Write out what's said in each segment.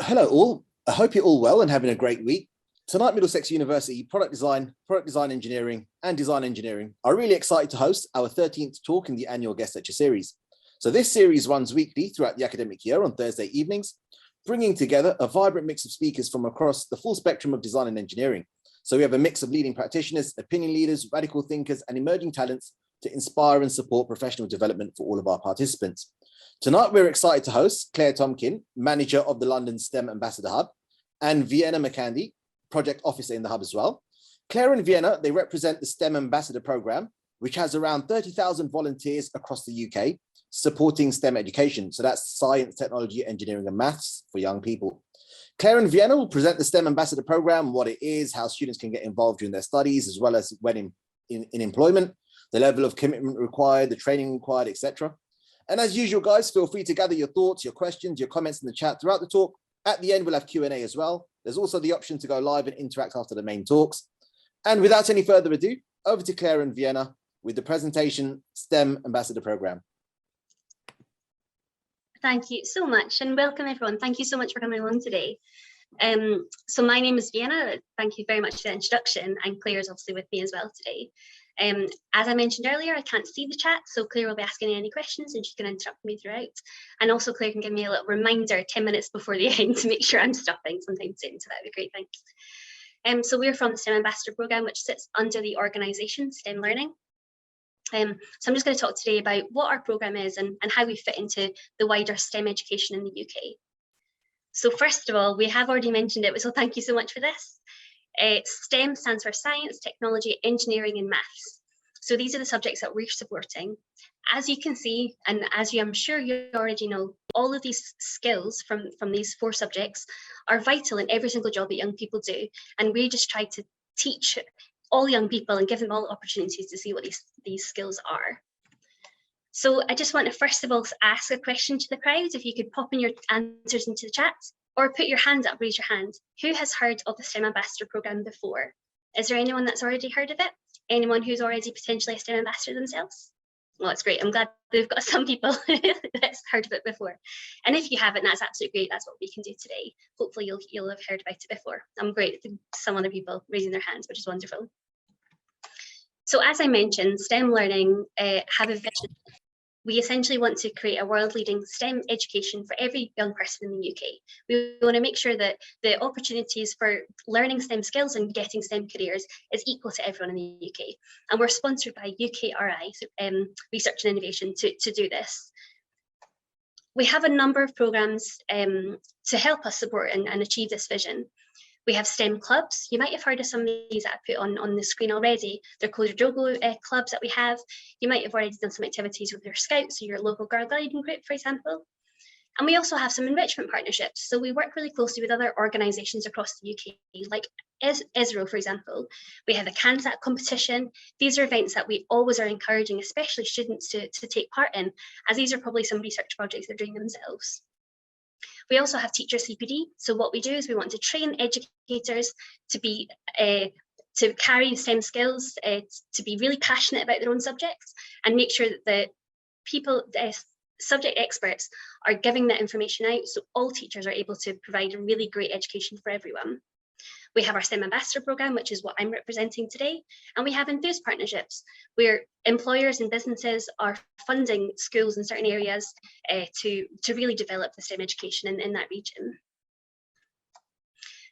Hello all, I hope you're all well and having a great week. Tonight, Middlesex University Product Design Engineering and Design Engineering are really excited to host our 13th talk in the annual guest lecture series. So this series runs weekly throughout the academic year on Thursday evenings, bringing together a vibrant mix of speakers from across the full spectrum of design and engineering. So we have a mix of leading practitioners, opinion leaders, radical thinkers, and emerging talents to inspire and support professional development for all of our participants. Tonight, we're excited to host Claire Tomkin, manager of the London STEM Ambassador Hub, and Vienna McAndie, project officer in the hub as well. Claire and Vienna, they represent the STEM Ambassador program, which has around 30,000 volunteers across the UK supporting STEM education. So that's science, technology, engineering, and maths for young people. Claire and Vienna will present the STEM Ambassador program, what it is, how students can get involved during their studies, as well as when in employment, the level of commitment required, the training required, etc. And as usual, guys, feel free to gather your thoughts, your questions, your comments in the chat throughout the talk. At the end, we'll have Q&A as well. There's also the option to go live and interact after the main talks. And without any further ado, over to Claire and Vienna with the presentation STEM Ambassador Program. Thank you so much and welcome everyone. Thank you so much for coming along today. So my name is Vienna. Thank you very much for the introduction, and Claire is obviously with me as well today. As I mentioned earlier, I can't see the chat, so Claire will be asking any questions and she can interrupt me throughout. And also Claire can give me a little reminder 10 minutes before the end to make sure I'm stopping sometime soon, so that would be great, thanks. So we're from the STEM Ambassador Programme, which sits under the organisation STEM Learning. So I'm just going to talk today about what our programme is and how we fit into the wider STEM education in the UK. So first of all, we have already mentioned it, so thank you so much for this. STEM stands for science, technology, engineering and maths. So these are the subjects that we're supporting. As you can see, and as I'm sure you already know, all of these skills from these 4 subjects are vital in every single job that young people do. And we just try to teach all young people and give them all opportunities to see what these skills are. So I just want to first of all ask a question to the crowd. If you could pop in your answers into the chat, or put your hand up, raise your hand. Who has heard of the STEM Ambassador Programme before? Is there anyone that's already heard of it? Anyone who's already potentially a STEM Ambassador themselves? Well, that's great. I'm glad we've got some people that's heard of it before. And if you haven't, that's absolutely great. That's what we can do today. Hopefully you'll have heard about it before. I'm great for some other people raising their hands, which is wonderful. So as I mentioned, STEM Learning have a vision. We essentially want to create a world-leading STEM education for every young person in the UK. We want to make sure that the opportunities for learning STEM skills and getting STEM careers is equal to everyone in the UK. And we're sponsored by UKRI, Research and Innovation, to do this. We have a number of programmes to help us support and achieve this vision. We have STEM clubs. You might have heard of some of these that I put on the screen already. They're Coder clubs that we have. You might have already done some activities with your scouts or your local girl guiding group, for example. And we also have some enrichment partnerships. So we work really closely with other organisations across the UK, like Israel, for example. We have a CANSAT competition. These are events that we always are encouraging, especially students to take part in, as these are probably some research projects they're doing themselves. We also have teacher CPD. So what we do is we want to train educators to be to carry STEM skills, to be really passionate about their own subjects, and make sure that the people, subject experts, are giving that information out so all teachers are able to provide a really great education for everyone. We have our STEM Ambassador Programme, which is what I'm representing today. And we have Enthuse partnerships, where employers and businesses are funding schools in certain areas to really develop the STEM education in that region.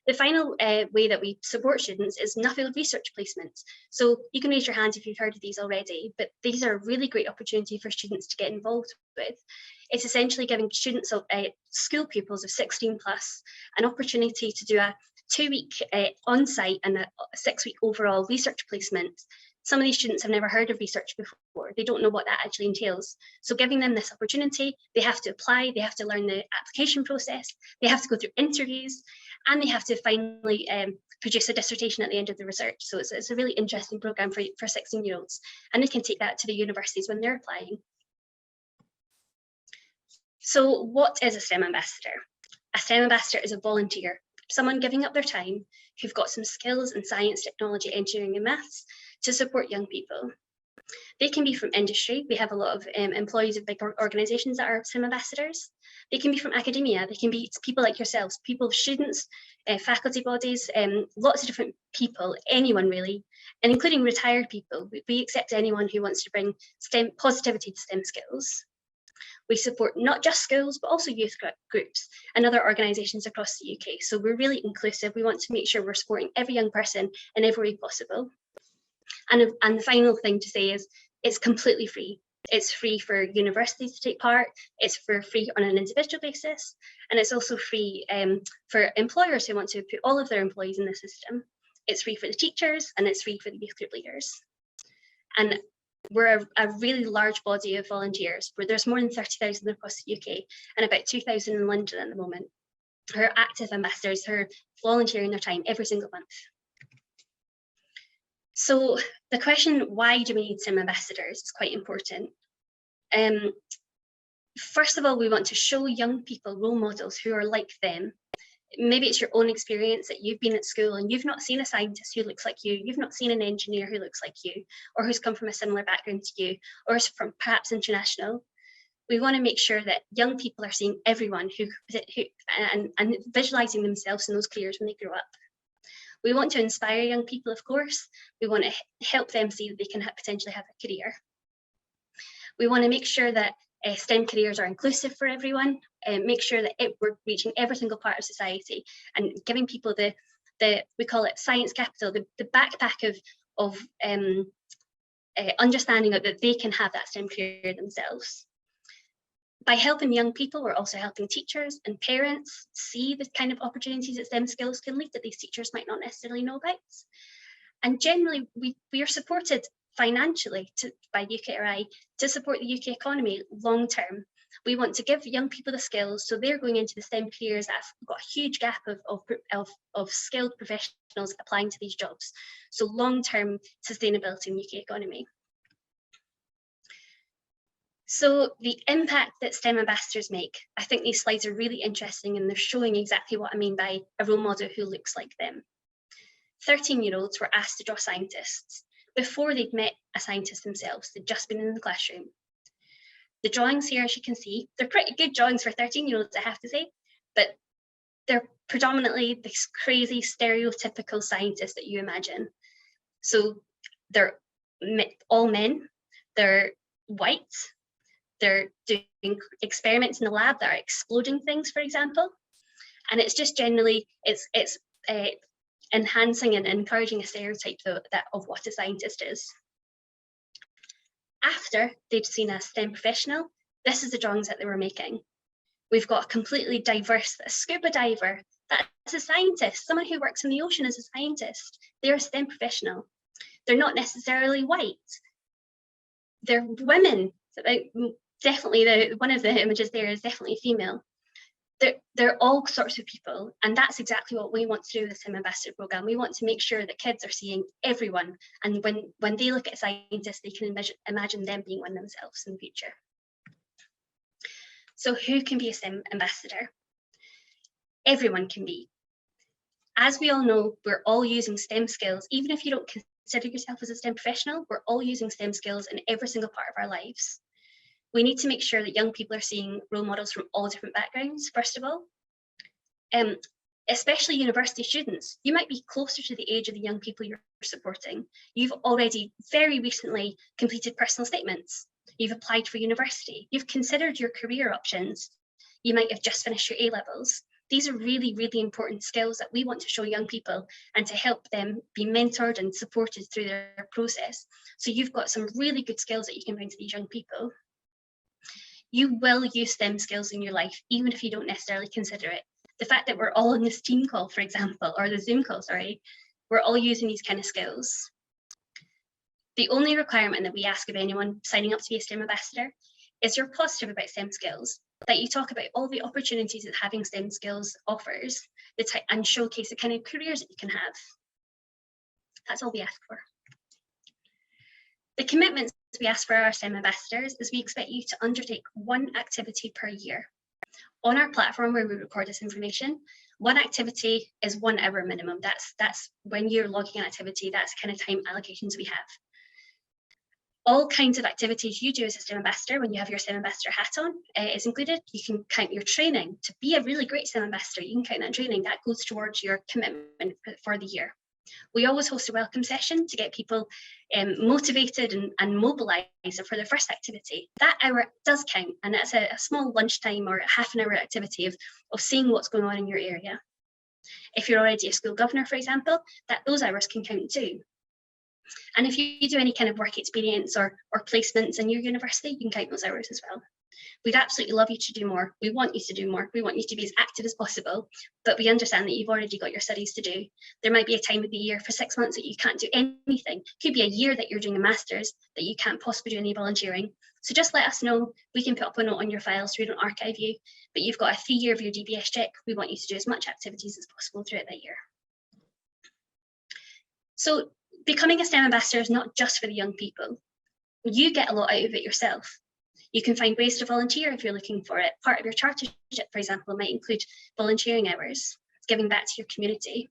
The final way that we support students is Nuffield research placements. So you can raise your hands if you've heard of these already, but these are a really great opportunity for students to get involved with. It's essentially giving students, school pupils of 16 plus, an opportunity to do a 2-week on-site and a 6-week overall research placement. Some of these students have never heard of research before. They don't know what that actually entails. So giving them this opportunity, they have to apply, they have to learn the application process, they have to go through interviews, and they have to finally produce a dissertation at the end of the research. So it's a really interesting programme for 16-year-olds, and they can take that to the universities when they're applying. So what is a STEM ambassador? A STEM ambassador is a volunteer, someone giving up their time who've got some skills in science, technology, engineering and maths to support young people. They can be from industry. We have a lot of employees of big organizations that are STEM ambassadors. They can be from academia. They can be people like yourselves, people, students, faculty bodies, lots of different people, anyone really, and including retired people. We accept anyone who wants to bring STEM positivity to STEM skills. We support not just schools, but also youth groups and other organisations across the UK. So we're really inclusive. We want to make sure we're supporting every young person in every way possible. And the final thing to say is it's completely free. It's free for universities to take part. It's free on an individual basis. And it's also free for employers who want to put all of their employees in the system. It's free for the teachers and it's free for the youth group leaders. And we're a really large body of volunteers, where there's more than 30,000 across the UK and about 2,000 in London at the moment, who are active ambassadors, who are volunteering their time every single month. So the question, why do we need STEM ambassadors, is quite important. First of all, we want to show young people role models who are like them. Maybe it's your own experience that you've been at school and you've not seen a scientist who looks like you, you've not seen an engineer who looks like you, or who's come from a similar background to you, or is from perhaps international. We want to make sure that young people are seeing everyone who and visualizing themselves in those careers when they grow up. We want to inspire young people, of course. We want to help them see that they can potentially have a career. We want to make sure that STEM careers are inclusive for everyone, and make sure that we're reaching every single part of society and giving people the we call it science capital, the backpack of understanding that they can have that STEM career themselves. By helping young people, we're also helping teachers and parents see the kind of opportunities that STEM skills can lead that these teachers might not necessarily know about. And generally, we are supported financially by UKRI to support the UK economy long term. We want to give young people the skills, so they're going into the STEM careers that have got a huge gap of skilled professionals applying to these jobs. So long-term sustainability in the UK economy. So the impact that STEM ambassadors make, I think these slides are really interesting, and they're showing exactly what I mean by a role model who looks like them. 13-year-olds were asked to draw scientists before they'd met a scientist themselves. They'd just been in the classroom. The drawings here, as you can see, they're pretty good drawings for 13-year-olds, I have to say, but they're predominantly this crazy stereotypical scientist that you imagine. So they're all men, they're white, they're doing experiments in the lab that are exploding things, for example. And it's just generally, it's enhancing and encouraging a stereotype of what a scientist is. After they'd seen a STEM professional, this is the drawings that they were making. We've got a completely diverse, a scuba diver, that's a scientist, someone who works in the ocean is a scientist. They're a STEM professional. They're not necessarily white. They're women. Definitely, one of the images there is definitely female. They're all sorts of people, and that's exactly what we want to do with the STEM Ambassador Programme. We want to make sure that kids are seeing everyone, and when they look at scientists, they can imagine them being one themselves in the future. So who can be a STEM Ambassador? Everyone can be. As we all know, we're all using STEM skills. Even if you don't consider yourself as a STEM professional, we're all using STEM skills in every single part of our lives. We need to make sure that young people are seeing role models from all different backgrounds, first of all. Especially university students. You might be closer to the age of the young people you're supporting. You've already very recently completed personal statements. You've applied for university. You've considered your career options. You might have just finished your A-levels. These are really, really important skills that we want to show young people and to help them be mentored and supported through their process. So you've got some really good skills that you can bring to these young people. You will use STEM skills in your life, even if you don't necessarily consider it. The fact that we're all in this team call, for example, or the Zoom call, sorry, we're all using these kind of skills. The only requirement that we ask of anyone signing up to be a STEM ambassador is you're positive about STEM skills, that you talk about all the opportunities that having STEM skills offers, and showcase the kind of careers that you can have. That's all we ask for. The commitments we ask for our STEM ambassadors is we expect you to undertake one activity per year. On our platform where we record this information, one activity is 1 hour minimum. That's when you're logging an activity, that's the kind of time allocations we have. All kinds of activities you do as a STEM ambassador when you have your STEM ambassador hat on is included. You can count your training. To be a really great STEM ambassador, you can count that training. That goes towards your commitment for the year. We always host a welcome session to get people motivated and mobilised for their first activity. That hour does count, and that's a small lunchtime or a half an hour activity of seeing what's going on in your area. If you're already a school governor, for example, those hours can count too. And if you do any kind of work experience or placements in your university, you can count those hours as well. We'd absolutely love you to do more. We want you to do more. We want you to be as active as possible, but we understand that you've already got your studies to do. There might be a time of the year for 6 months that you can't do anything. Could be a year that you're doing a master's that you can't possibly do any volunteering. So just let us know. We can put up a note on your file so we don't archive you, but you've got a 3-year of your DBS check. We want you to do as much activities as possible throughout that year. So becoming a STEM ambassador is not just for the young people. You get a lot out of it yourself. You can find ways to volunteer if you're looking for it. Part of your chartership, for example, might include volunteering hours, giving back to your community.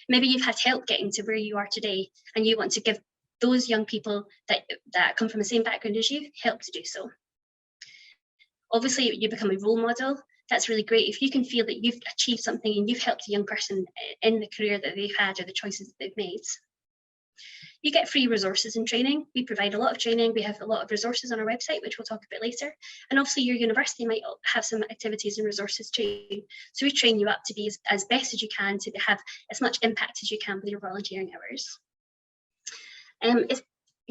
Maybe you've had help getting to where you are today and you want to give those young people that come from the same background as you help to do so. Obviously, you become a role model. That's really great. If you can feel that you've achieved something and you've helped a young person in the career that they've had or the choices that they've made. You get free resources and training. We provide a lot of training. We have a lot of resources on our website, which we'll talk a bit later. And obviously your university might have some activities and resources too. So we train you up to be as best as you can, to have as much impact as you can with your volunteering hours.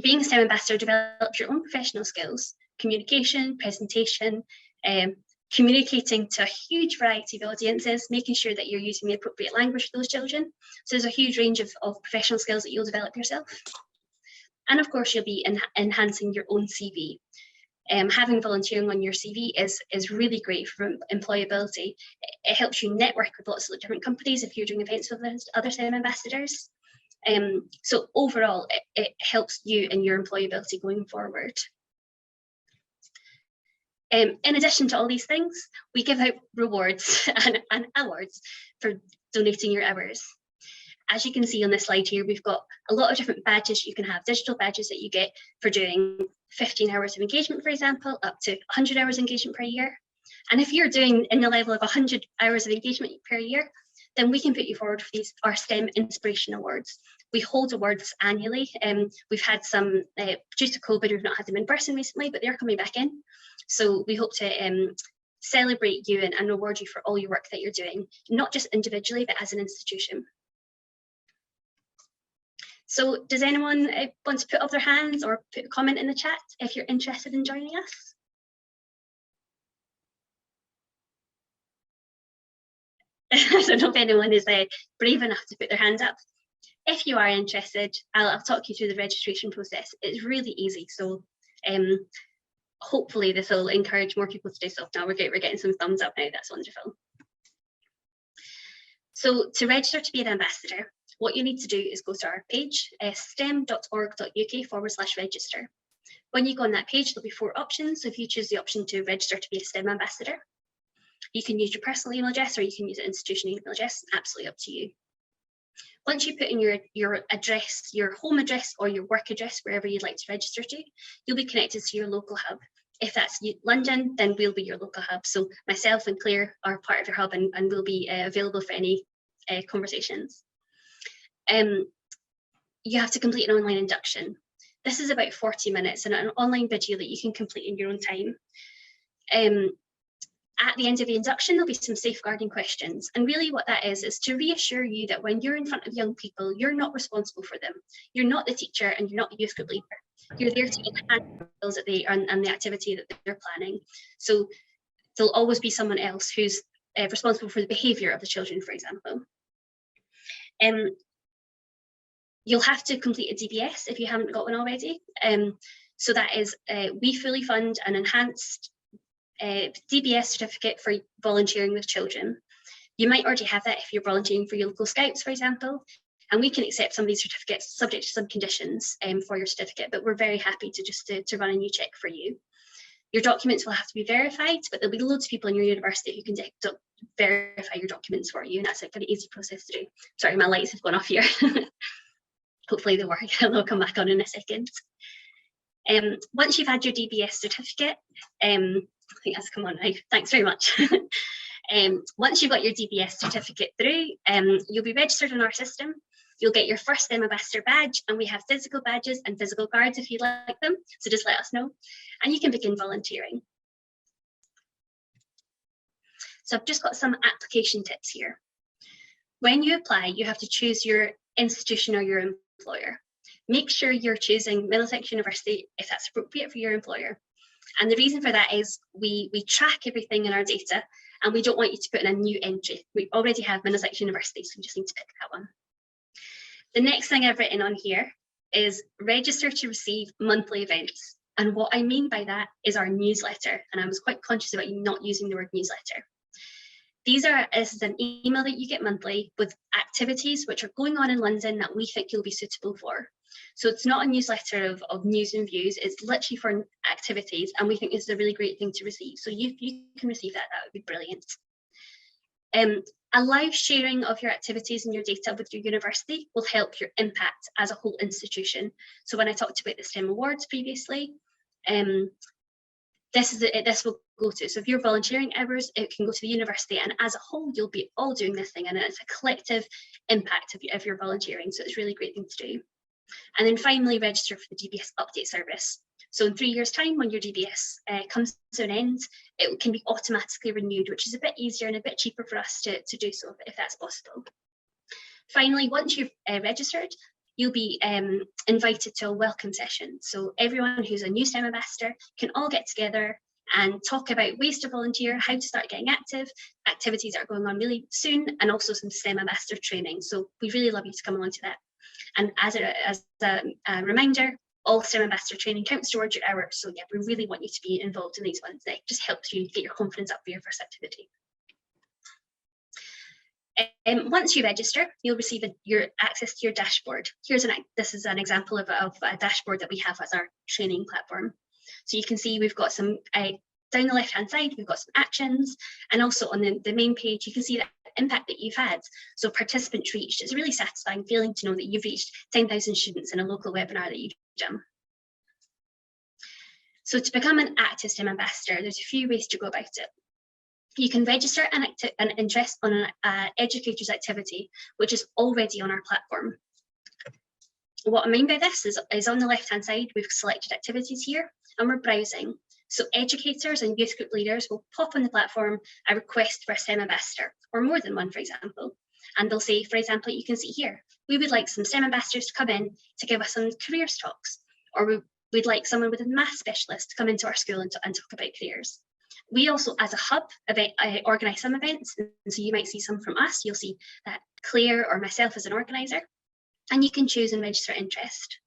Being a STEM ambassador develops your own professional skills, communication, presentation, communicating to a huge variety of audiences, making sure that you're using the appropriate language for those children. So there's a huge range of professional skills that you'll develop yourself. And of course, you'll be enhancing your own CV. Having volunteering on your CV is really great for employability. It helps you network with lots of different companies if you're doing events with other STEM ambassadors. So overall, it helps you in your employability going forward. In addition to all these things, we give out rewards and awards for donating your hours. As you can see on this slide here, we've got a lot of different badges you can have, digital badges that you get for doing 15 hours of engagement, for example, up to 100 hours engagement per year. And if you're doing in the level of 100 hours of engagement per year, then we can put you forward for our STEM Inspiration Awards. We hold awards annually. We've had some, due to COVID, we've not had them in person recently, but they're coming back in. So we hope to celebrate you and reward you for all your work that you're doing, not just individually, but as an institution. So does anyone want to put up their hands or put a comment in the chat if you're interested in joining us? I don't know if anyone is brave enough to put their hands up. If you are interested, I'll talk you through the registration process. It's really easy. So hopefully this will encourage more people to do so. Now we're getting some thumbs up now. That's wonderful. So to register to be an ambassador, what you need to do is go to our page, stem.org.uk/register. When you go on that page, there'll be 4 options. So if you choose the option to register to be a STEM ambassador, you can use your personal email address or you can use an institutional email address, absolutely up to you. Once you put in your address, your home address or your work address, wherever you'd like to register to, you'll be connected to your local hub. If that's London, then we'll be your local hub. So myself and Claire are part of your hub and we'll be available for any conversations. You have to complete an online induction. This is about 40 minutes and an online video that you can complete in your own time. At the end of the induction, there'll be some safeguarding questions. And really what that is to reassure you that when you're in front of young people, you're not responsible for them. You're not the teacher and you're not the youth group leader. You're there to enhance the skills that and the activity that they're planning. So there'll always be someone else who's responsible for the behaviour of the children, for example. You'll have to complete a DBS if you haven't got one already. So that is, we fully fund an enhanced DBS certificate for volunteering with children. You might already have that if you're volunteering for your local scouts, for example, and we can accept some of these certificates subject to some conditions for your certificate, but we're very happy to run a new check for you. Your documents will have to be verified, but there'll be loads of people in your university who can verify your documents for you, and that's a very easy process to do. Sorry, my lights have gone off here. Hopefully they'll work, they'll come back on in a second. Once you've had your DBS certificate, I think that's come on now, thanks very much. Once you've got your DBS certificate through, you'll be registered in our system. You'll get your first STEM Ambassador badge, and we have physical badges and physical cards if you'd like them, so just let us know, and you can begin volunteering. So I've just got some application tips here. When you apply, you have to choose your institution or your employer. Make sure you're choosing Middlesex University if that's appropriate for your employer. And the reason for that is we track everything in our data, and we don't want you to put in a new entry. We already have Middlesex University, so we just need to pick that one. The next thing I've written on here is register to receive monthly events. And what I mean by that is our newsletter. And I was quite conscious about you not using the word newsletter. This is an email that you get monthly with activities which are going on in London that we think you'll be suitable for. So it's not a newsletter of news and views, it's literally for activities, and we think this is a really great thing to receive. So if you can receive that, that would be brilliant. A live sharing of your activities and your data with your university will help your impact as a whole institution. So when I talked about the STEM Awards previously, this will go to. So if you're volunteering hours, it can go to the university, and as a whole, you'll be all doing this thing, and it's a collective impact of your volunteering. So it's a really great thing to do. And then finally, register for the DBS update service. So in 3 years' time, when your DBS comes to an end, it can be automatically renewed, which is a bit easier and a bit cheaper for us to do so, if that's possible. Finally, once you've registered, you'll be invited to a welcome session. So everyone who's a new STEM ambassador can all get together and talk about ways to volunteer, how to start getting active, activities that are going on really soon, and also some STEM ambassador training. So we really love you to come along to that. And as a reminder, all STEM ambassador training counts towards your hours. So yeah, we really want you to be involved in these ones. That just helps you get your confidence up for your first activity. Once you register, you'll receive your access to your dashboard. This is an example of a dashboard that we have as our training platform. So you can see we've got some, down the left-hand side, we've got some actions, and also on the main page, you can see that impact that you've had. So participants reached. It's a really satisfying feeling to know that you've reached 10,000 students in a local webinar that you've done. So to become an active STEM ambassador, there's a few ways to go about it. You can register an interest on an educator's activity, which is already on our platform. What I mean by this is on the left-hand side, we've selected activities here, and we're browsing. So educators and youth group leaders will pop on the platform a request for a STEM ambassador, or more than one, for example. And they'll say, for example, you can see here, we would like some STEM ambassadors to come in to give us some careers talks, or we'd like someone with a math specialist to come into our school and talk about careers. We also, as a hub, organise some events, and so you might see some from us. You'll see that Claire or myself as an organiser, and you can choose and register interest.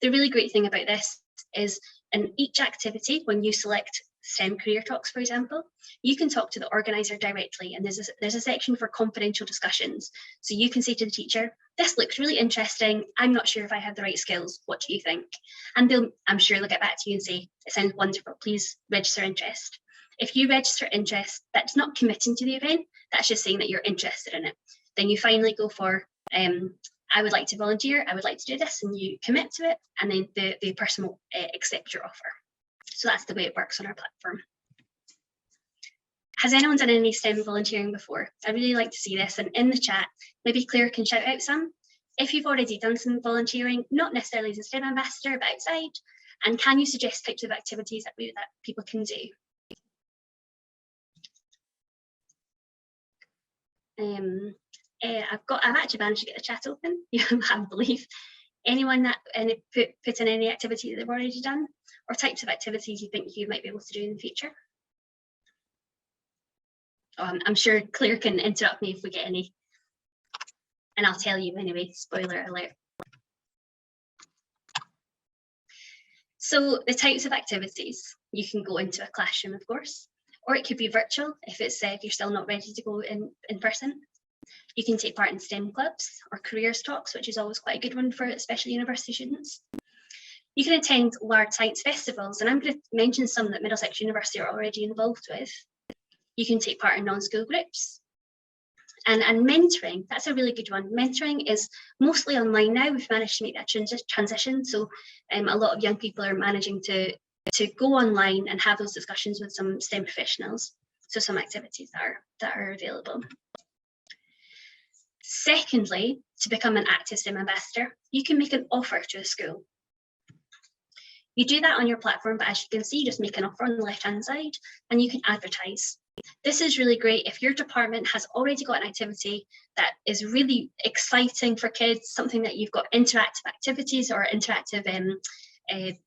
The really great thing about this is in each activity, when you select STEM Career Talks, for example, you can talk to the organiser directly, and there's a section for confidential discussions. So you can say to the teacher, this looks really interesting, I'm not sure if I have the right skills, what do you think? And I'm sure they'll get back to you and say, it sounds wonderful, please register interest. If you register interest, that's not committing to the event, that's just saying that you're interested in it. Then you finally go for, I would like to volunteer, I would like to do this, and you commit to it, and then the person will accept your offer. So that's the way it works on our platform. Has anyone done any STEM volunteering before? I'd really like to see this, and in the chat, maybe Claire can shout out some. If you've already done some volunteering, not necessarily as a STEM ambassador, but outside, and can you suggest types of activities that people can do? I've actually managed to get the chat open. I believe anyone that put in any activity that they've already done, or types of activities you think you might be able to do in the future. I'm sure Claire can interrupt me if we get any, and I'll tell you anyway, spoiler alert. So the types of activities, you can go into a classroom, of course, or it could be virtual if you're still not ready to go in person. You can take part in STEM clubs or careers talks, which is always quite a good one for especially university students. You can attend large science festivals, and I'm going to mention some that Middlesex University are already involved with. You can take part in non-school groups. And mentoring, that's a really good one. Mentoring is mostly online now. We've managed to make that transition. So a lot of young people are managing to go online and have those discussions with some STEM professionals. So some activities that are available. Secondly, to become an active STEM ambassador, you can make an offer to a school. You do that on your platform, but as you can see, you just make an offer on the left-hand side and you can advertise. This is really great if your department has already got an activity that is really exciting for kids, something that you've got interactive activities or interactive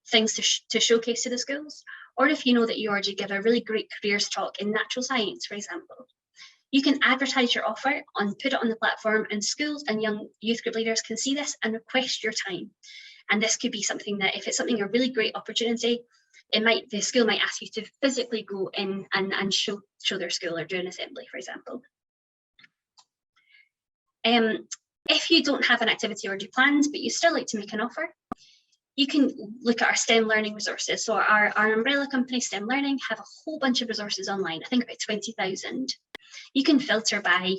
things to showcase to the schools, or if you know that you already give a really great careers talk in natural science, for example. You can advertise your offer and put it on the platform, and schools and young youth group leaders can see this and request your time. And this could be something that, if it's something a really great opportunity, the school might ask you to physically go in and show their school or do an assembly, for example. If you don't have an activity already planned, but you still like to make an offer, you can look at our STEM learning resources. So our umbrella company, STEM Learning, have a whole bunch of resources online, I think about 20,000. You can filter by,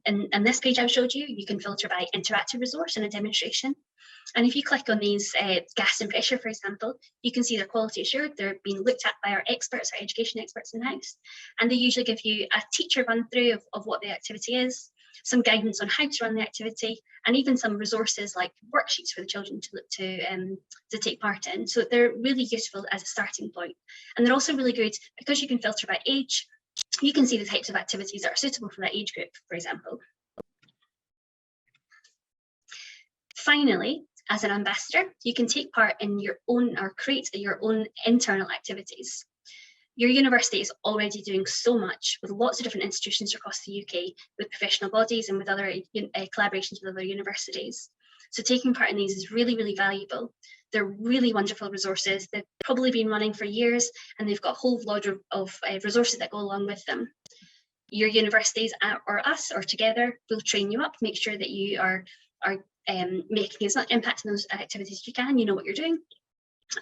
in this page I showed you, you can filter by interactive resource and a demonstration. And if you click on these gas and pressure, for example, you can see their quality assured. They're being looked at by our experts, our education experts in-house. And they usually give you a teacher run through of what the activity is, some guidance on how to run the activity, and even some resources like worksheets for the children to take part in. So they're really useful as a starting point. And they're also really good because you can filter by age. You can see the types of activities that are suitable for that age group, for example. Finally, as an ambassador, you can take part in your own or create your own internal activities. Your university is already doing so much with lots of different institutions across the UK, with professional bodies and with other collaborations with other universities. So taking part in these is really, really valuable. They're really wonderful resources. They've probably been running for years, and they've got a whole lot of resources that go along with them. Your universities or us or together will train you up, make sure that you are making as much impact in those activities as you can. You know what you're doing,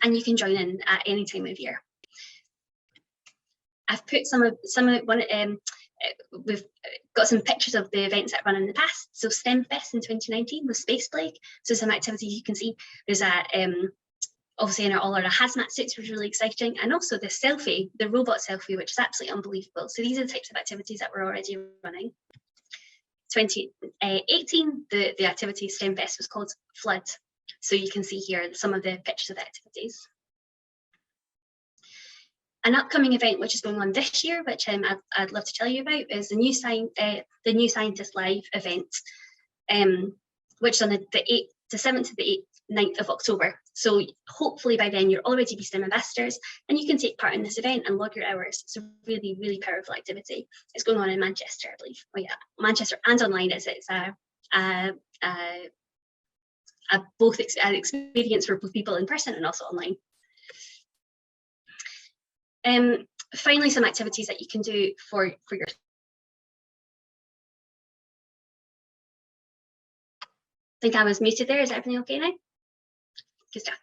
and you can join in at any time of year. I've put we've got some pictures of the events that run in the past. So STEMFest in 2019 was Space Plague. So some activities you can see. There's obviously all our hazmat suits, which was really exciting, and also the selfie, the robot selfie, which is absolutely unbelievable. So these are the types of activities that we're already running. 2018, the activity STEMFest was called Flood. So you can see here some of the pictures of the activities. An upcoming event which is going on this year, which I'd love to tell you about, is the New Scientist Live event, which is on the 7th to the 9th of October. So hopefully by then you'll already be STEM ambassadors and you can take part in this event and log your hours. It's a really, really powerful activity. It's going on in Manchester, I believe. Oh yeah, Manchester and online. It's both an experience for both people in person and also online. Finally, some activities that you can do for your. I think I was muted there. Is everything okay now? Good stuff.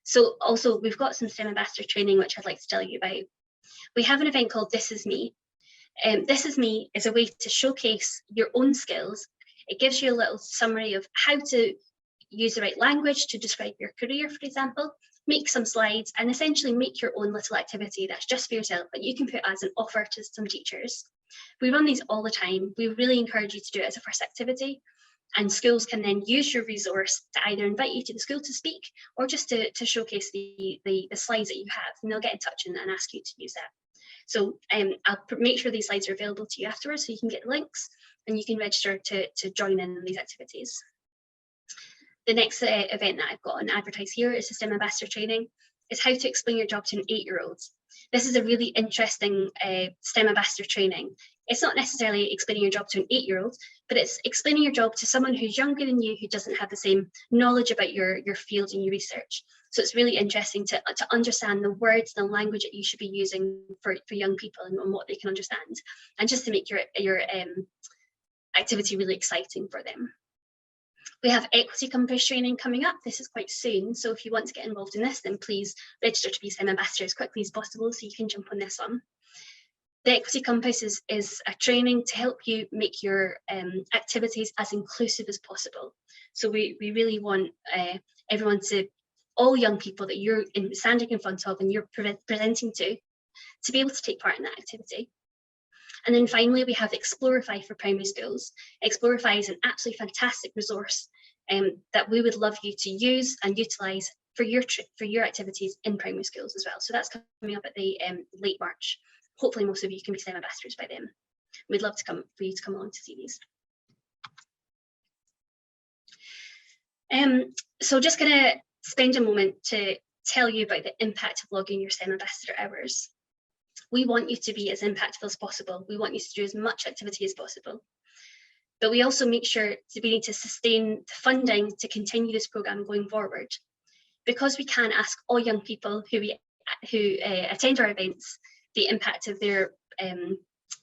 So also we've got some STEM ambassador training, which I'd like to tell you about. We have an event called This Is Me. This Is Me is a way to showcase your own skills. It gives you a little summary of how to use the right language to describe your career, for example, make some slides and essentially make your own little activity that's just for yourself, but you can put as an offer to some teachers. We run these all the time. We really encourage you to do it as a first activity, and schools can then use your resource to either invite you to the school to speak or just to showcase the slides that you have, and they'll get in touch and ask you to use that. So I'll make sure these slides are available to you afterwards so you can get links and you can register to join in these activities. The next event that I've got on advertise here is the STEM Ambassador Training. It's how to explain your job to an 8-year-old. This is a really interesting STEM Ambassador Training. It's not necessarily explaining your job to an 8-year-old, but it's explaining your job to someone who's younger than you, who doesn't have the same knowledge about your field and your research. So it's really interesting to understand the words, the language that you should be using for young people and what they can understand, and just to make your activity really exciting for them. We have Equity Compass training coming up. This is quite soon. So if you want to get involved in this, then please register to be STEM ambassador as quickly as possible so you can jump on this one. The Equity Compass is a training to help you make your activities as inclusive as possible. So we really want everyone all young people that you're standing in front of and you're presenting to be able to take part in that activity. And then finally, we have Explorify for primary schools. Explorify is an absolutely fantastic resource that we would love you to use and utilise for your activities in primary schools as well. So that's coming up at the late March. Hopefully most of you can be STEM ambassadors by then. We'd love for you to come along to see these. So just going to spend a moment to tell you about the impact of logging your STEM ambassador hours. We want you to be as impactful as possible. We want you to do as much activity as possible. But we also make sure that we need to sustain the funding to continue this programme going forward. Because we can't ask all young people who attend our events the impact of their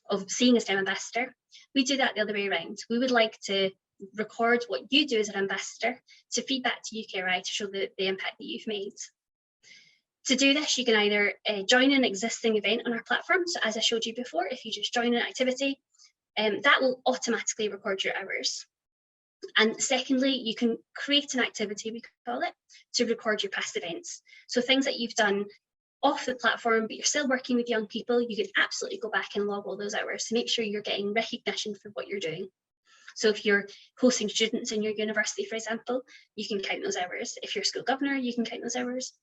of seeing a STEM ambassador, we do that the other way around. We would like to record what you do as an ambassador to feed back to UKRI to show the impact that you've made. To do this, you can either join an existing event on our platform. So as I showed you before, if you just join an activity, that will automatically record your hours. And secondly, you can create an activity, we call it, to record your past events. So things that you've done off the platform, but you're still working with young people, you can absolutely go back and log all those hours to make sure you're getting recognition for what you're doing. So if you're hosting students in your university, for example, you can count those hours. If you're a school governor, you can count those hours.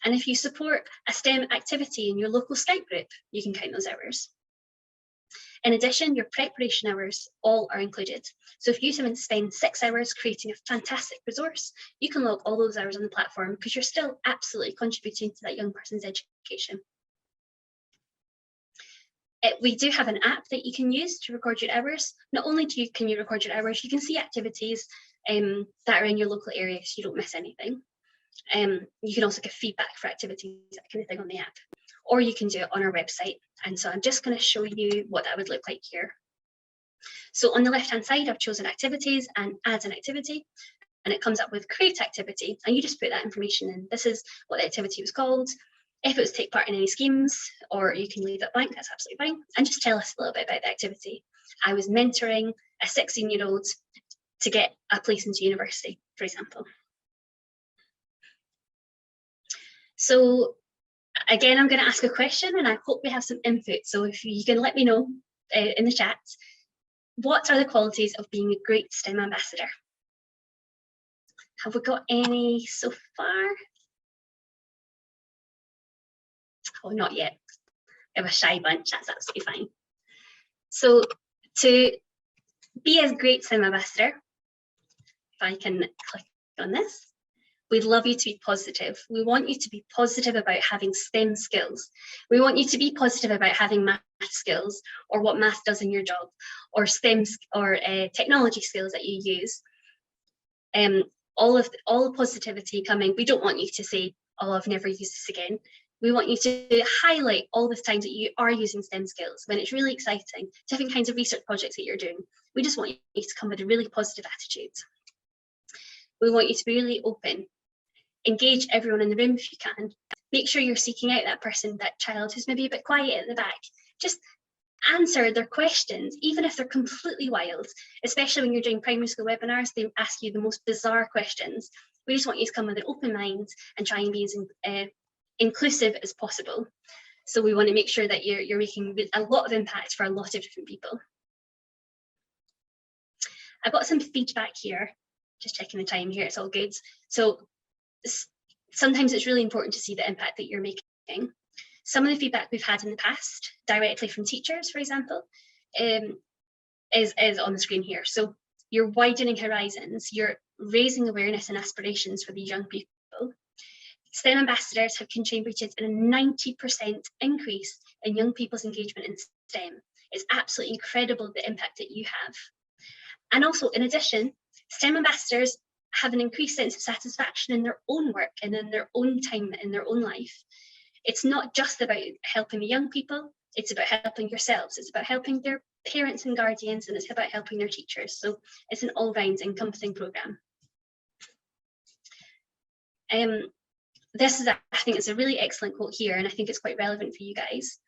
And if you support a STEM activity in your local scout group, you can count those hours. In addition, your preparation hours all are included. So if you spend 6 hours creating a fantastic resource, you can log all those hours on the platform because you're still absolutely contributing to that young person's education. We do have an app that you can use to record your hours. Not only can you record your hours, you can see activities that are in your local area so you don't miss anything. You can also give feedback for activities, that kind of thing on the app. Or you can do it on our website. And so I'm just going to show you what that would look like here. So on the left-hand side, I've chosen activities and add an activity, and it comes up with create activity, and you just put that information in. This is what the activity was called. If it was take part in any schemes, or you can leave it blank, that's absolutely fine. And just tell us a little bit about the activity. I was mentoring a 16-year-old to get a place into university, for example. So again, I'm going to ask a question and I hope we have some input. So if you can let me know in the chat, what are the qualities of being a great STEM ambassador? Have we got any so far? Oh, not yet. We have a shy bunch, that's absolutely fine. So to be a great STEM ambassador, if I can click on this, we'd love you to be positive. We want you to be positive about having STEM skills. We want you to be positive about having math skills or what math does in your job, or STEM or technology skills that you use. All the positivity coming. We don't want you to say, oh, I've never used this again. We want you to highlight all the times that you are using STEM skills when it's really exciting, different kinds of research projects that you're doing. We just want you to come with a really positive attitude. We want you to be really open. Engage everyone in the room if you can. Make sure you're seeking out that person, that child who's maybe a bit quiet at the back. Just answer their questions, even if they're completely wild, especially when you're doing primary school webinars, they ask you the most bizarre questions. We just want you to come with an open mind and try and be as inclusive as possible. So we want to make sure that you're making a lot of impact for a lot of different people. I've got some feedback here, just checking the time here, it's all good. So sometimes it's really important to see the impact that you're making. Some of the feedback we've had in the past, directly from teachers, for example, is on the screen here. So you're widening horizons, you're raising awareness and aspirations for these young people. STEM ambassadors have contributed in a 90% increase in young people's engagement in STEM. It's absolutely incredible the impact that you have. And also, in addition, STEM ambassadors have an increased sense of satisfaction in their own work and in their own time in their own life. It's not just about helping the young people, it's about helping yourselves, it's about helping their parents and guardians, and it's about helping their teachers. So it's an all-round encompassing programme. I think it's a really excellent quote here, and I think it's quite relevant for you guys.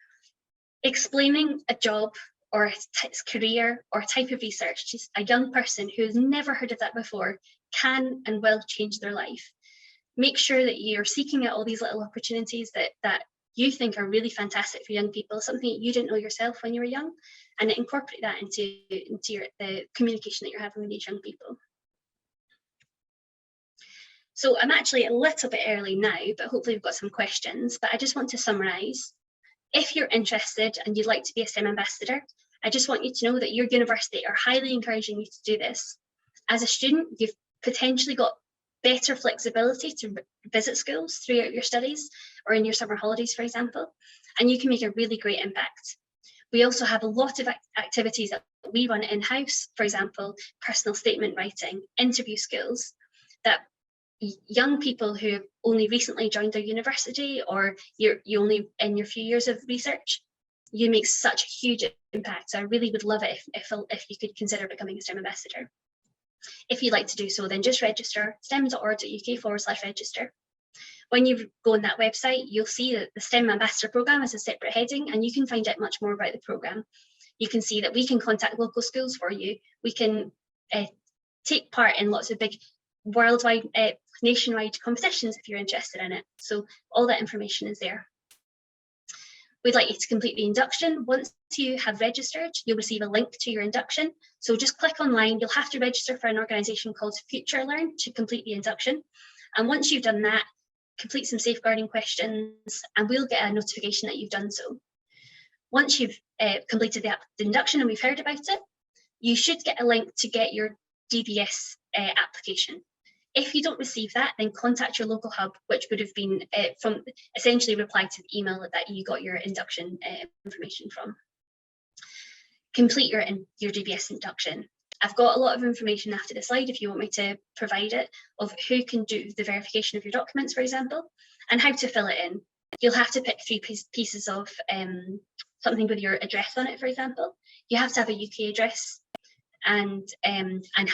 Explaining a job or a career or a type of research to a young person who has never heard of that before can and will change their life. Make sure that you're seeking out all these little opportunities that you think are really fantastic for young people, something you didn't know yourself when you were young, and incorporate that into the communication that you're having with these young people. So I'm actually a little bit early now, but hopefully we've got some questions. But I just want to summarise. If you're interested and you'd like to be a STEM ambassador, I just want you to know that your university are highly encouraging you to do this. As a student, you've potentially got better flexibility to visit schools throughout your studies or in your summer holidays, for example, and you can make a really great impact. We also have a lot of activities that we run in-house, for example, personal statement writing, interview skills, that young people who have only recently joined their university or you're only in your few years of research, you make such a huge impact. So I really would love it if you could consider becoming a STEM ambassador. If you'd like to do so, then just register stem.org.uk/register. When you go on that website, you'll see that the STEM Ambassador Programme is a separate heading, and you can find out much more about the programme. You can see that we can contact local schools for you. We can take part in lots of big worldwide, nationwide competitions if you're interested in it. So all that information is there. We'd like you to complete the induction. Once you have registered, you'll receive a link to your induction. So just click online. You'll have to register for an organisation called Future Learn to complete the induction. And once you've done that, complete some safeguarding questions and we'll get a notification that you've done so. Once you've completed the induction and we've heard about it, you should get a link to get your DBS application. If you don't receive that, then contact your local hub, which would have been from essentially reply to the email that you got your induction information from. Complete your DBS induction. I've got a lot of information after the slide if you want me to provide it, of who can do the verification of your documents, for example, and how to fill it in. You'll have to pick 3 pieces of something with your address on it, for example. You have to have a UK address and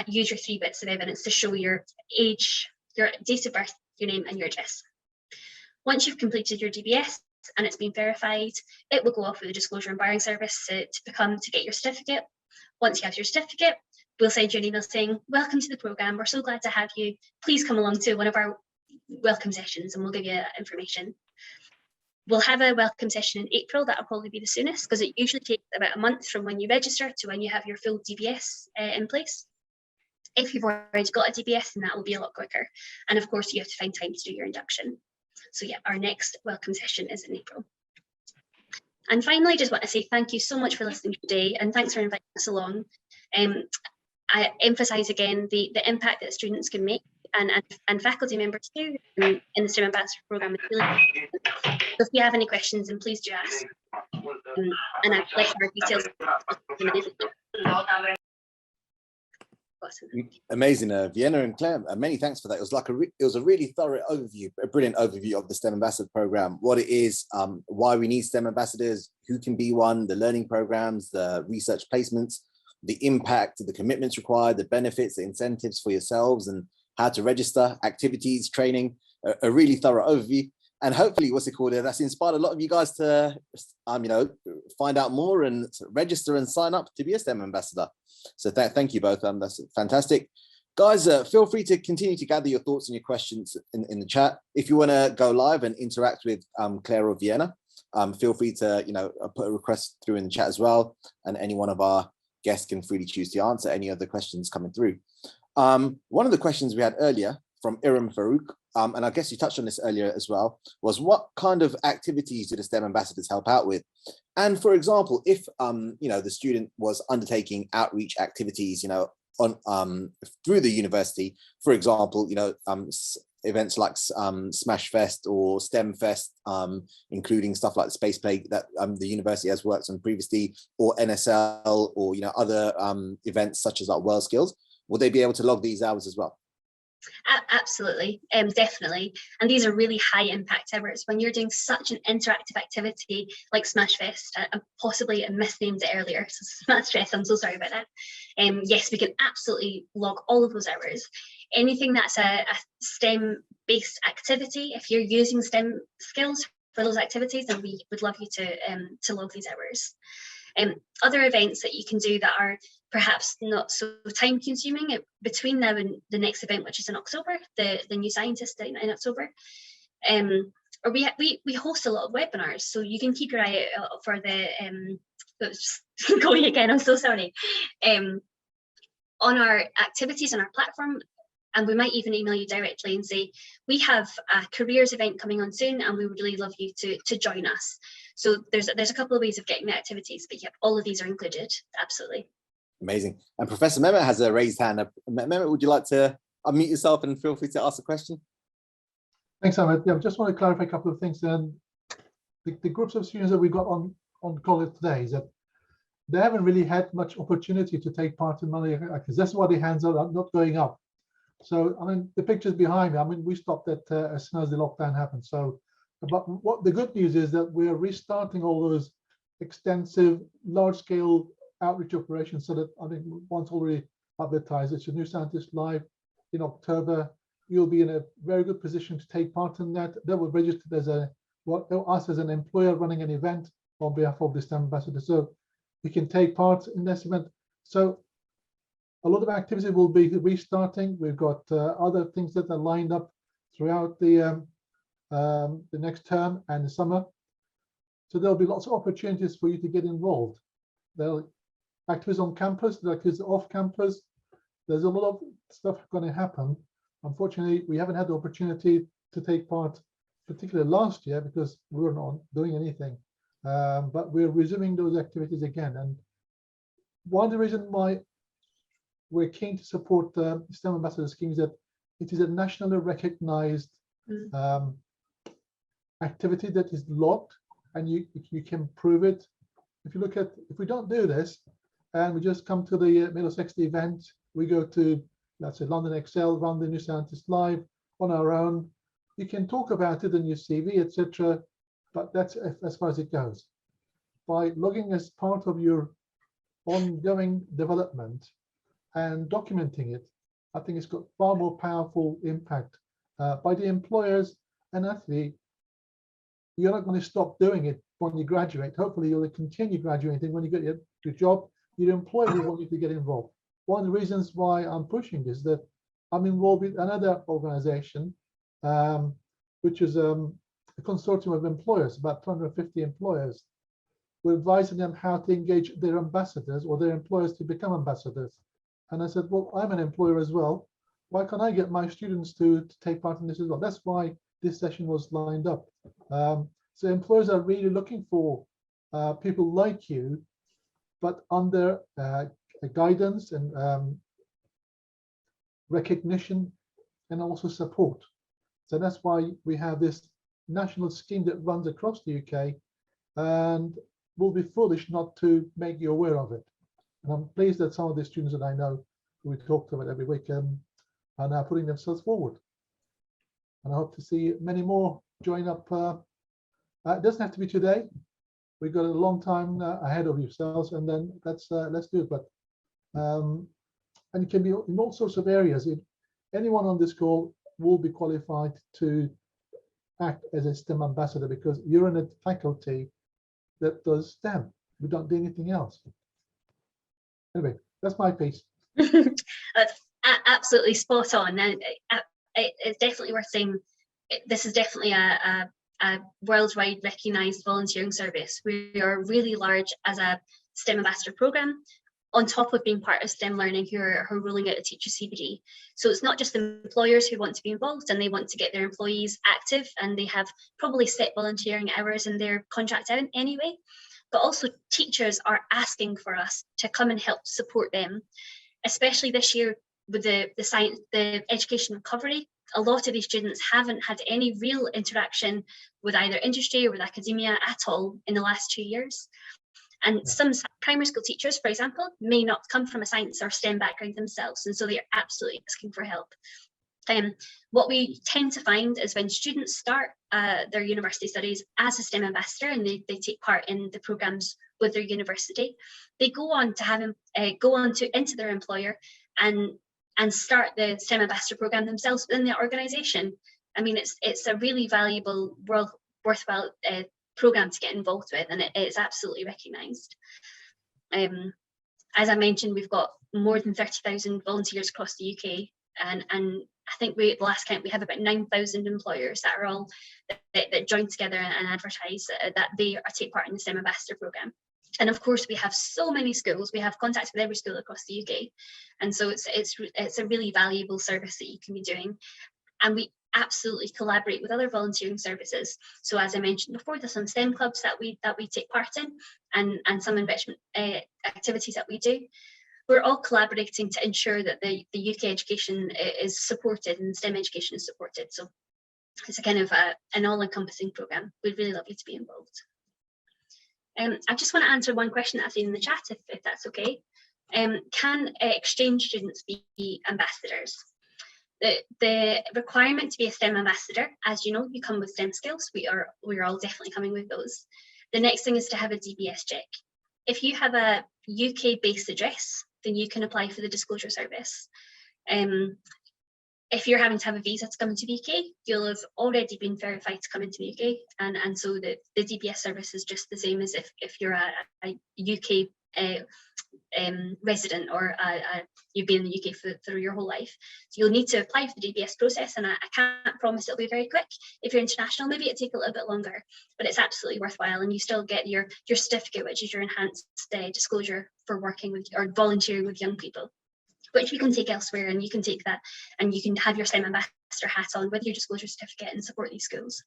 use your 3 bits of evidence to show your age, your date of birth, your name and your address. Once you've completed your DBS and it's been verified, it will go off with the Disclosure and Barring Service to get your certificate. Once you have your certificate, we'll send you an email saying, welcome to the programme, we're so glad to have you. Please come along to one of our welcome sessions and we'll give you information. We'll have a welcome session in April. That'll probably be the soonest because it usually takes about a month from when you register to when you have your full DBS in place. If you've already got a DBS, then that will be a lot quicker. And of course, you have to find time to do your induction. So yeah, our next welcome session is in April. And finally, I just want to say thank you so much for listening today and thanks for inviting us along. I emphasise again the impact that students can make and faculty members too in the STEM Ambassador Programme. So if you have any questions, then please do ask. And I've left our details. Amazing, Vienna and Claire. Many thanks for that. It was a really thorough overview, a brilliant overview of the STEM Ambassador Programme, what it is, why we need STEM ambassadors, who can be one, the learning programs, the research placements, the impact, the commitments required, the benefits, the incentives for yourselves, and how to register, activities, training. A really thorough overview. And hopefully, that's inspired a lot of you guys to, find out more and register and sign up to be a STEM ambassador. So thank you both. That's fantastic. Guys, feel free to continue to gather your thoughts and your questions in the chat. If you want to go live and interact with Claire or Vienna, feel free to, put a request through in the chat as well. And any one of our guests can freely choose to answer any of the questions coming through. One of the questions we had earlier from Iram Farouk, and I guess you touched on this earlier as well, was what kind of activities do the STEM ambassadors help out with? And for example, if the student was undertaking outreach activities, on through the university, for example, events like SmashFest or STEMFest, including stuff like the Space Play that the university has worked on previously, or NSL, or other events such as like World Skills, will they be able to log these hours as well? Absolutely, definitely. And these are really high impact hours. When you're doing such an interactive activity like SmashFest, I possibly misnamed it earlier, so SmashFest, I'm so sorry about that. Yes, we can absolutely log all of those hours. Anything that's a STEM based activity, if you're using STEM skills, for those activities, and we would love you to log these hours. Other events that you can do that are perhaps not so time consuming between now and the next event, which is in October, the New Scientist in October. Or we host a lot of webinars, so you can keep your eye out for the going again, I'm so sorry, on our activities on our platform. And we might even email you directly and say, we have a careers event coming on soon, and we would really love you to join us. So there's a couple of ways of getting the activities, but yeah, all of these are included, absolutely. Amazing. And Professor Mehmet has a raised hand. Mehmet, would you like to unmute yourself and feel free to ask a question? Thanks, Ahmed. Yeah, I just want to clarify a couple of things. Then the groups of students that we got on call today is that they haven't really had much opportunity to take part in many activities. That's why the hands are not going up. So, I mean, the pictures behind me, I mean, we stopped that as soon as the lockdown happened. So, but what the good news is that we're restarting all those extensive, large-scale outreach operations. So that, I mean, once already advertised, it's a New Scientist Live in October. You'll be in a very good position to take part in that. That will register as us as an employer running an event on behalf of the STEM ambassador. So we can take part in this event. So a lot of activity will be restarting. We've got other things that are lined up throughout the next term and the summer. So there'll be lots of opportunities for you to get involved. There'll activities on campus, there are activities off campus. There's a lot of stuff going to happen. Unfortunately, we haven't had the opportunity to take part, particularly last year, because we were not doing anything. But we're resuming those activities again. And one of the reasons why we're keen to support the STEM Ambassador scheme is that it is a nationally recognized activity that is logged, and you can prove it. If you look at, if we don't do this, and we just come to the Middlesex event, we go to, let's say, London Excel, run the New Scientist Live on our own. You can talk about it in your CV, etc., but that's as far as it goes. By logging as part of your ongoing development and documenting it, I think it's got far more powerful impact by the employers. And actually, you're not going to stop doing it when you graduate. Hopefully, you'll continue graduating. When you get your job, your employer will want you to get involved. One of the reasons why I'm pushing this is that I'm involved with another organization, which is a consortium of employers, about 250 employers. We're advising them how to engage their ambassadors or their employers to become ambassadors. And I said, well, I'm an employer as well. Why can't I get my students to take part in this as well? That's why this session was lined up. So employers are really looking for people like you, but under guidance and recognition and also support. So that's why we have this national scheme that runs across the UK, and we'll be foolish not to make you aware of it. And I'm pleased that some of the students that I know who we talk to every week are now putting themselves forward. And I hope to see many more join up. It doesn't have to be today. We've got a long time ahead of yourselves, and then let's do it. But and it can be in all sorts of areas. Anyone on this call will be qualified to act as a STEM ambassador because you're in a faculty that does STEM. We don't do anything else. Anyway, that's my piece. That's absolutely spot on. And it's definitely worth saying, this is definitely a worldwide recognised volunteering service. We are really large as a STEM ambassador programme, on top of being part of STEM Learning, who are rolling out a teacher CPD. So it's not just employers who want to be involved and they want to get their employees active, and they have probably set volunteering hours in their contract out anyway, but also teachers are asking for us to come and help support them, especially this year with the education recovery. A lot of these students haven't had any real interaction with either industry or with academia at all in the last 2 years. And some primary school teachers, for example, may not come from a science or STEM background themselves, and so they're absolutely asking for help. What we tend to find is when students start their university studies as a STEM ambassador and they take part in the programs with their university, they go on to have into their employer and start the STEM ambassador program themselves within the organisation. I mean, it's a really valuable worthwhile program to get involved with, and it's absolutely recognised. As I mentioned, we've got more than 30,000 volunteers across the UK, and I think the last count, we have about 9,000 employers that are all that join together and advertise that they take part in the STEM Ambassador programme. And of course, we have so many schools. We have contacts with every school across the UK, and so it's a really valuable service that you can be doing. And we absolutely collaborate with other volunteering services. So as I mentioned before, there's some STEM clubs that we take part in, and some enrichment activities that we do. We're all collaborating to ensure that the UK education is supported and STEM education is supported. So it's a kind of an all-encompassing programme. We'd really love you to be involved. I just want to answer one question that I've seen in the chat, if that's okay. Can exchange students be ambassadors? The requirement to be a STEM ambassador, as you know, you come with STEM skills. We're all definitely coming with those. The next thing is to have a DBS check. If you have a UK-based address, then you can apply for the disclosure service. If you're having to have a visa to come into the UK, you'll have already been verified to come into the UK, and so the DBS service is just the same as if you're a UK resident, or you've been in the UK through your whole life. So you'll need to apply for the DBS process, and I can't promise it'll be very quick. If you're international, maybe it'll take a little bit longer, but it's absolutely worthwhile, and you still get your certificate, which is your enhanced disclosure for working with or volunteering with young people, which you can take elsewhere, and you can take that and you can have your STEM ambassador hat on with your disclosure certificate and support these schools.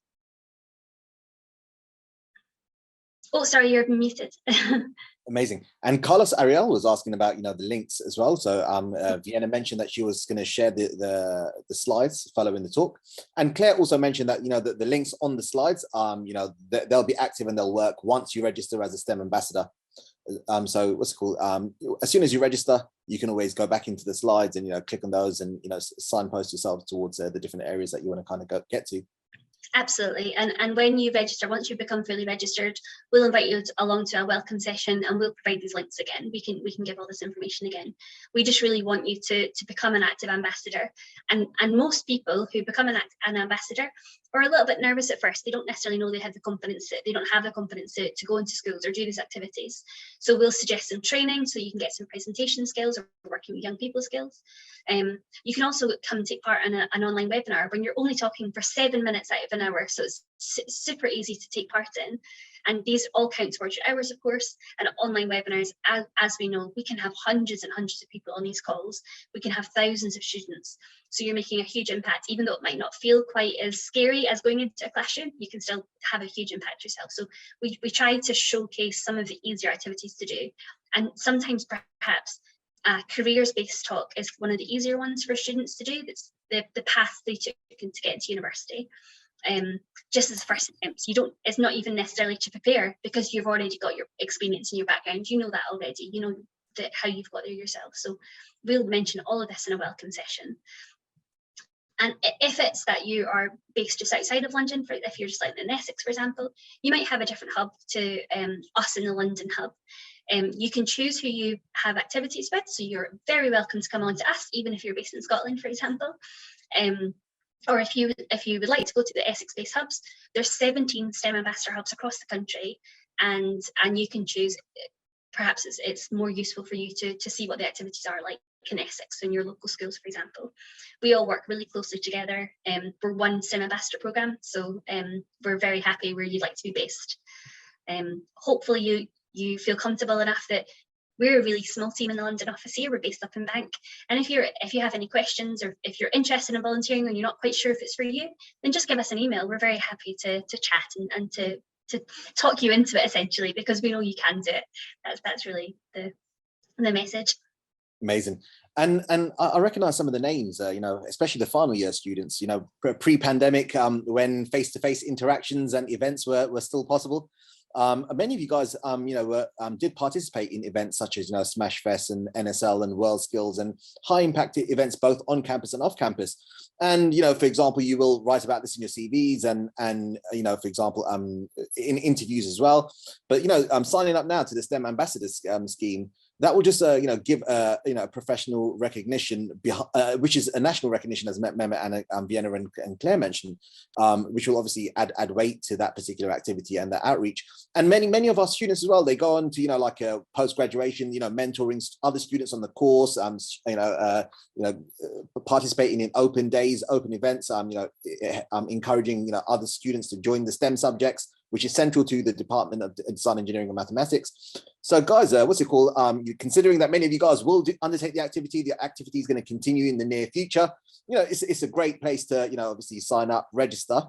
Oh, sorry, you're muted. Amazing. And Carlos Ariel was asking about, the links as well. So Vienna mentioned that she was going to share the slides following the talk. And Claire also mentioned that, the links on the slides, they'll be active and they'll work once you register as a STEM ambassador. So what's it called? As soon as you register, you can always go back into the slides and, click on those and, signpost yourself towards the different areas that you want to kind of get to. Absolutely. And when you register, once you become fully registered, we'll invite you along to a welcome session, and we'll provide these links again. We can give all this information again. We just really want you to become an active ambassador. And most people who become an ambassador are a little bit nervous at first. They don't necessarily know they have the confidence. They don't have the confidence to go into schools or do these activities. So we'll suggest some training so you can get some presentation skills or working with young people skills. You can also come take part in an online webinar when you're only talking for 7 minutes out of an hour. So it's super easy to take part in. And these all count towards your hours, of course. And online webinars, as we know, we can have hundreds and hundreds of people on these calls. We can have thousands of students. So you're making a huge impact, even though it might not feel quite as scary as going into a classroom, you can still have a huge impact yourself. So we try to showcase some of the easier activities to do. And sometimes perhaps careers-based talk is one of the easier ones for students to do. That's the path they took to get into university. Just as a first attempt, it's not even necessarily to prepare, because you've already got your experience and your background. You know that already. You know how you've got there yourself. So we'll mention all of this in a welcome session. And if it's that you are based just outside of London, if you're just like in Essex, for example, you might have a different hub to us in the London hub. You can choose who you have activities with, so you're very welcome to come on to us, even if you're based in Scotland, for example. Or if you would like to go to the Essex-based hubs, there's 17 STEM ambassador hubs across the country, and you can choose. Perhaps it's more useful for you to see what the activities are like in Essex in your local schools, for example. We all work really closely together. We're one STEM ambassador programme, so we're very happy where you'd like to be based. Hopefully you feel comfortable enough that we're a really small team in the London office here. We're based up in Bank. And if you have any questions, or if you're interested in volunteering and you're not quite sure if it's for you, then just give us an email. We're very happy to chat and to talk you into it, essentially, because we know you can do it. That's really the message. Amazing. And I recognize some of the names, especially the final year students, pre-pandemic, when face-to-face interactions and events were still possible. Many of you guys, did participate in events such as, SMashFest and NSL and World Skills and high impact events, both on campus and off campus. And, for example, you will write about this in your CVs and for example, in interviews as well. But, signing up now to the STEM Ambassadors scheme, that will just give a professional recognition, which is a national recognition, as Mehmet and Vienna and Claire mentioned, which will obviously add weight to that particular activity and the outreach. And many of our students as well, they go on to like a post-graduation, mentoring other students on the course, participating in open days, open events, encouraging other students to join the STEM subjects, which is central to the Department of Design, Engineering and Mathematics. So guys, considering that many of you guys will undertake the activity is going to continue in the near future, it's a great place to, obviously sign up, register,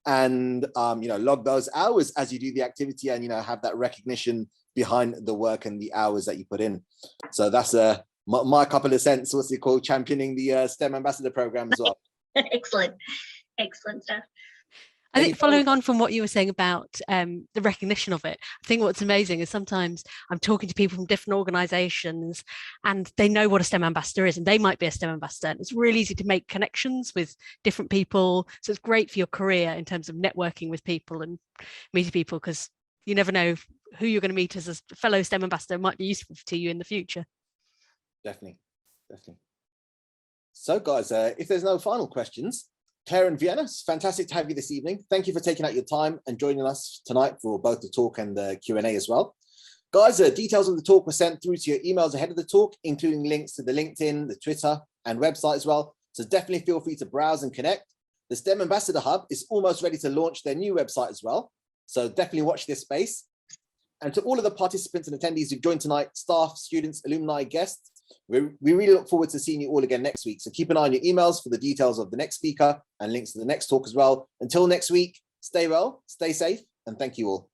and, log those hours as you do the activity and, have that recognition behind the work and the hours that you put in. So that's my couple of cents, championing the STEM Ambassador program as well. Excellent stuff. I think following on from what you were saying about the recognition of it, I think what's amazing is sometimes I'm talking to people from different organisations and they know what a STEM ambassador is and they might be a STEM ambassador. And it's really easy to make connections with different people. So it's great for your career in terms of networking with people and meeting people, because you never know who you're going to meet as a fellow STEM ambassador might be useful to you in the future. Definitely. So guys, if there's no final questions, Claire and Vienna, it's fantastic to have you this evening. Thank you for taking out your time and joining us tonight for both the talk and the Q&A as well. Guys, details of the talk were sent through to your emails ahead of the talk, including links to the LinkedIn, the Twitter and website as well. So definitely feel free to browse and connect. The STEM Ambassador Hub is almost ready to launch their new website as well. So definitely watch this space. And to all of the participants and attendees who've joined tonight, staff, students, alumni, guests, we really look forward to seeing you all again next week. So keep an eye on your emails for the details of the next speaker and links to the next talk as well. Until next week, stay well, stay safe, and thank you all.